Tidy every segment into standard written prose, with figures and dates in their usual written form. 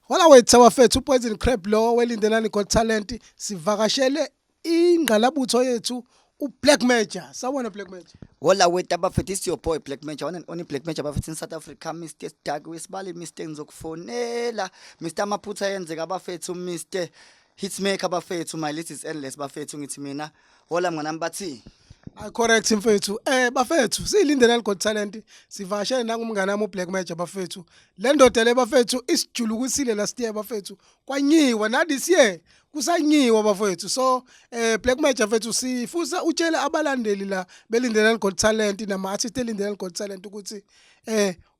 Hola wethu abafethu uPoison Crab lo welindelani Got Talent sivakashele ingqalabutho yethu uBlack Major. Sawubona Black Major. Hola with abafethu, it's your boy Black Major, one and only Black Major abafethu in South Africa, Mr. Stag wesibali, Mr. Ngizokufonela, Mr. Maphutha yenzeka abafethu, Mr. Hitmaker abafethu, my list is endless bafethu ngithi mina. Hola mnganami bathi. Ay correct mfethu. Bafethu siyilindelani Got Talent sivakashele nangumngane wami uBlack Major bafethu. Le ndoda le bafethu isijulukusile last year bafethu. Kwanyiwa na this year kusanyiwa bafethu. So Black Major bafethu sifusa utshele abalandeli la belindelani Got Talent nama artist elindelani Got Talent ukuthi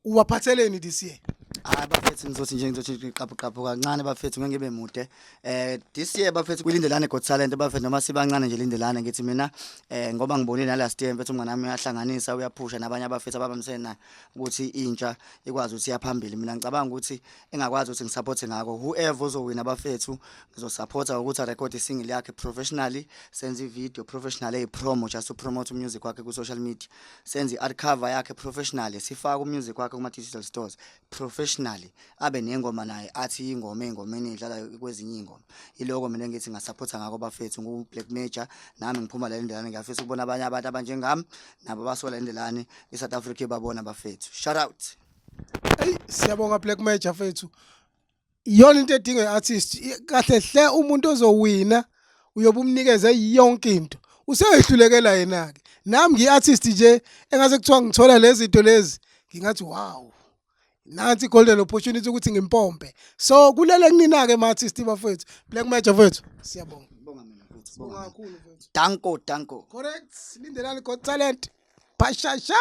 uwaphatheleni this year. Hayi bafethu ngizothi qaphu kancane bafethu ngeke ngibe mude. This year bafethu kulindelane Got Talent bafethu noma sibancane nje lindelane ngithi mina ngoba ngibonile na last year mfethu umngane wami uyahlanganisa uyaphusha nabanye abafethu ababamsena ukuthi intsha ikwazi ukuthi yaphambili. Mina ngicabanga ukuthi engakwazi ukuthi ngisupport ngako whoever uzowina bafethu ngizosupporta ukuthi record single yakhe professionally, senze video professionally, promo just to promote music wakhe ku social media, senze art cover yakhe professionally, sifaka music wakhe kuma digital stores professionally, abe nengoma naye athi ingoma engomeni idlala kwezinye ingoma. Iloko mina ngithi ngasupporta ngako bafethu nguBlack Major, nami ngiphuma la endelane ngiyafisa ukubona abanye abantu abanjengami nabo basola endelane eSouth Africa babona bafethu. Shout out. Hey siyabonga Black Major fethu. Iyona into edinga iartist kahle hle umuntu ozowina uyobumnikeza yonke into. Useyehlulekela yena ke. Nami ngiartist nje engase kuthiwa ngithola lezi zinto lezi ngingathi wow. Nansi golden opportunity ukuthi ngimpompe. So kulele kunina ke ma artist bafethu. Black Major fethu. Siyabonga. Bonga mina futhi. Bonga kakhulu fethu. Danko. Correct. Lindelani Got Talent. Pashasha.